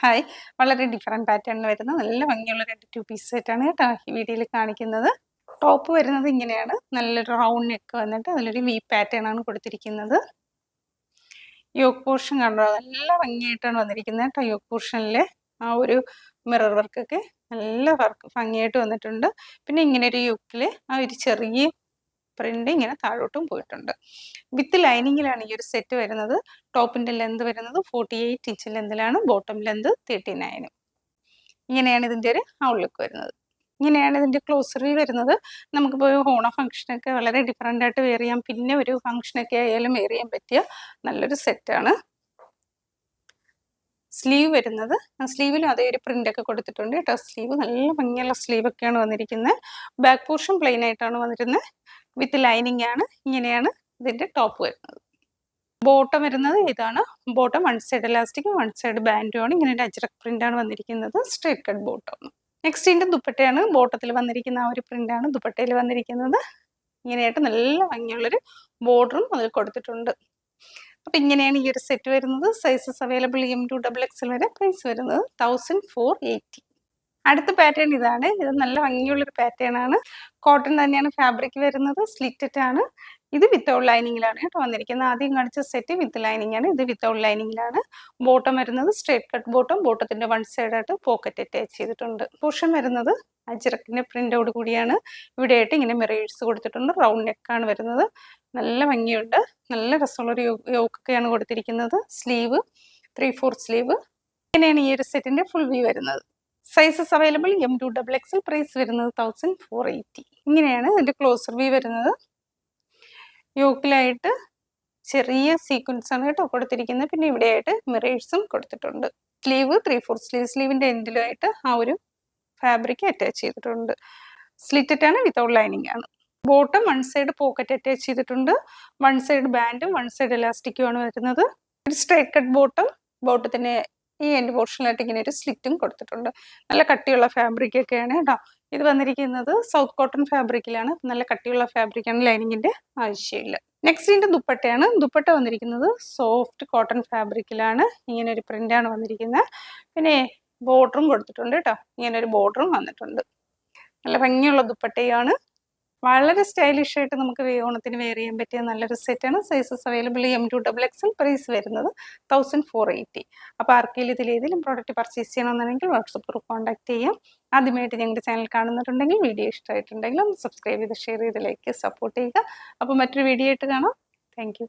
Hi, വളരെ different പാറ്റേണിൽ വരുന്ന നല്ല ഭംഗിയുള്ള 2 പീസ് സെറ്റാണ് കേട്ടോ ഈ വീഡിയോയിൽ കാണിക്കുന്നത്. ടോപ്പ് വരുന്നത് ഇങ്ങനെയാണ്. നല്ലൊരു റൗണ്ട് നെക്ക് വന്നിട്ട് അതിലൊരു വി പാറ്റേൺ ആണ് കൊടുത്തിരിക്കുന്നത്. യോക്ക് പോർഷൻ കണ്ടോ, നല്ല ഭംഗിയായിട്ടാണ് വന്നിരിക്കുന്നത് കേട്ടോ. യോക്ക് പോർഷനിലെ ആ ഒരു മിറർ വർക്കൊക്കെ നല്ല ഭംഗിയായിട്ട് വന്നിട്ടുണ്ട്. പിന്നെ ഇങ്ങനെ ഒരു യോക്കിൽ ആ ഒരു ചെറിയ പ്രിന്റ് ഇങ്ങനെ താഴോട്ടും പോയിട്ടുണ്ട്. വിത്ത് ലൈനിങ്ങിലാണ് ഈ ഒരു സെറ്റ് വരുന്നത്. ടോപ്പിന്റെ ലെന്ത് വരുന്നത് 48 ഇഞ്ച് ലെന്തിലാണ്, ബോട്ടം ലെന്ത് 39. ഇങ്ങനെയാണ് ഇതിന്റെ ഒരു ഔട്ട്ലുക്ക് വരുന്നത്. ഇങ്ങനെയാണ് ഇതിന്റെ ക്ലോസറി വരുന്നത്. നമുക്കിപ്പോൾ ഓണ ഫംഗ്ഷനൊക്കെ വളരെ ഡിഫറെൻ്റ് ആയിട്ട് വെയർ ചെയ്യാം. പിന്നെ ഒരു ഫംഗ്ഷനൊക്കെ ആയാലും വെയർ ചെയ്യാൻ പറ്റിയ നല്ലൊരു സെറ്റാണ്. സ്ലീവ് വരുന്നത്, സ്ലീവിലും അതേ ഒരു പ്രിന്റ് ഒക്കെ കൊടുത്തിട്ടുണ്ട് കേട്ടോ. സ്ലീവ് നല്ല ഭംഗിയുള്ള സ്ലീവ് ഒക്കെയാണ് വന്നിരിക്കുന്നത്. ബാക്ക് പോർഷൻ പ്ലെയിൻ ആയിട്ടാണ് വന്നിരുന്നത്. വിത്ത് ലൈനിങ് ആണ്. ഇങ്ങനെയാണ് ഇതിന്റെ ടോപ്പ് വരുന്നത്. ബോട്ടം വരുന്നത് ഇതാണ്. ബോട്ടം വൺ സൈഡ് ഇലാസ്റ്റിക്കും വൺ സൈഡ് ബാൻഡും ആണ്. ഇങ്ങനെ ഒരു അജ്രക് പ്രിന്റ് ആണ് വന്നിരിക്കുന്നത്. Straight cut bottom. നെക്സ്റ്റ് ഇതിന്റെ ദുപ്പട്ടയാണ്. ബോട്ടത്തിൽ വന്നിരിക്കുന്ന ആ ഒരു പ്രിന്റ് ആണ് ദുപ്പട്ടയിൽ വന്നിരിക്കുന്നത്. ഇങ്ങനെയായിട്ട് നല്ല ഭംഗിയുള്ളൊരു ബോർഡറും അതിൽ കൊടുത്തിട്ടുണ്ട്. അപ്പം ഇങ്ങനെയാണ് ഈ ഒരു സെറ്റ് വരുന്നത്. സൈസസ് അവൈലബിൾ M2 XXL വരെ. പ്രൈസ് വരുന്നത് 1480. അടുത്ത പാറ്റേൺ ഇതാണ്. ഇത് നല്ല ഭംഗിയുള്ളൊരു പാറ്റേൺ ആണ്. കോട്ടൺ തന്നെയാണ് ഫാബ്രിക് വരുന്നത്. സ്ലിറ്റഡ് ആണ്. ഇത് വിത്തൗട്ട് ലൈനിങ്ങിലാണ് കേട്ടോ വന്നിരിക്കുന്നത്. ആദ്യം കാണിച്ച സെറ്റ് വിത്ത് ലൈനിങ് ആണ്. ഇത് വിത്തൗട്ട് ലൈനിങ്ങിലാണ്. ബോട്ടം വരുന്നത് സ്ട്രേറ്റ് കട്ട് ബോട്ടം. ബോട്ടത്തിന്റെ വൺ സൈഡായിട്ട് പോക്കറ്റ് അറ്റാച്ച് ചെയ്തിട്ടുണ്ട്. പോർഷൻ വരുന്നത് അജ്രക്കിന്റെ പ്രിന്റോട് കൂടിയാണ്. ഇവിടെയായിട്ട് ഇങ്ങനെ മിറേഴ്സ് കൊടുത്തിട്ടുണ്ട്. റൗണ്ട് നെക്കാണ് വരുന്നത്. നല്ല ഭംഗിയുണ്ട്. നല്ല രസമുള്ളൊരു യോക്കൊക്കെയാണ് കൊടുത്തിരിക്കുന്നത്. Sleeve 3/4 sleeve. ഇങ്ങനെയാണ് ഈ ഒരു സെറ്റിന്റെ ഫുൾ വ്യൂ വരുന്നത്. Sizes available M2 XXL. Price വരുന്നത് 1480. ഇങ്ങനെയാണ് ഇതിന്റെ ക്ലോസർ വ്യൂ വരുന്നത്. യോക്കിലായിട്ട് ചെറിയ സീക്വൻസ് ആണ് കേട്ടോ കൊടുത്തിരിക്കുന്നത്. പിന്നെ ഇവിടെയായിട്ട് മിറേഴ്സും കൊടുത്തിട്ടുണ്ട്. Sleeve 3/4 sleeve. സ്ലീവിന്റെ എൻഡിലായിട്ട് ആ ഒരു ഫാബ്രിക് അറ്റാച്ച് ചെയ്തിട്ടുണ്ട്. സ്ലിറ്റഡ് ആണ്, വിത്തൗട്ട് ലൈനിങ് ആണ്. Bottom one side pocket attach ചെയ്തിട്ടുണ്ട്. വൺ സൈഡ് ബാൻഡും വൺ സൈഡ് ഇലാസ്റ്റിക്കും ആണ് വരുന്നത്. ഒരു സ്ട്രേറ്റ് കട്ട് ബോട്ടം. ബോട്ടത്തിന് ഈ എൻഡ് പോർഷനിലായിട്ട് ഇങ്ങനെ ഒരു സ്ലിറ്റും കൊടുത്തിട്ടുണ്ട്. നല്ല കട്ടിയുള്ള ഫാബ്രിക് ഒക്കെയാണ് കേട്ടോ. ഇത് വന്നിരിക്കുന്നത് സൗത്ത് കോട്ടൺ ഫാബ്രിക്കിലാണ്. നല്ല കട്ടിയുള്ള ഫാബ്രിക്കാണ്. ലൈനിങ്ങിന്റെ ആവശ്യമില്ല. നെക്സ്റ്റ് ഇതിന്റെ ദുപ്പട്ടയാണ്. ദുപ്പട്ട വന്നിരിക്കുന്നത് സോഫ്റ്റ് കോട്ടൺ ഫാബ്രിക്കിലാണ്. ഇങ്ങനെ ഒരു പ്രിന്റ് ആണ് വന്നിരിക്കുന്നത്. പിന്നെ ബോർഡറും കൊടുത്തിട്ടുണ്ട് കേട്ടോ. ഇങ്ങനെ ഒരു ബോർഡറും വന്നിട്ടുണ്ട്. നല്ല ഭംഗിയുള്ള ദുപ്പട്ടയാണ്. വളരെ സ്റ്റൈലിഷ് ആയിട്ട് നമുക്ക് ഓണത്തിന് വെയർ ചെയ്യാൻ പറ്റിയ നല്ലൊരു സെറ്റാണ്. Sizes available M2 XXL. Price വരുന്നത് 1480. അപ്പോൾ ആർക്കെങ്കിലും ഇതിലേതെങ്കിലും പ്രോഡക്റ്റ് പർച്ചേസ് ചെയ്യണമെന്നുണ്ടെങ്കിൽ വാട്സപ്പ് ത്രൂ കോൺടാക്ട് ചെയ്യാം. ആദ്യമായിട്ട് ഞങ്ങളുടെ ചാനൽ കാണുന്നുണ്ടെങ്കിൽ, വീഡിയോ ഇഷ്ടമായിട്ടുണ്ടെങ്കിൽ ഒന്ന് സബ്സ്ക്രൈബ് ചെയ്ത് ഷെയർ ചെയ്ത് ലൈക്ക് സപ്പോർട്ട് ചെയ്യുക. അപ്പോൾ മറ്റൊരു വീഡിയോ ആയിട്ട് കാണാം. താങ്ക്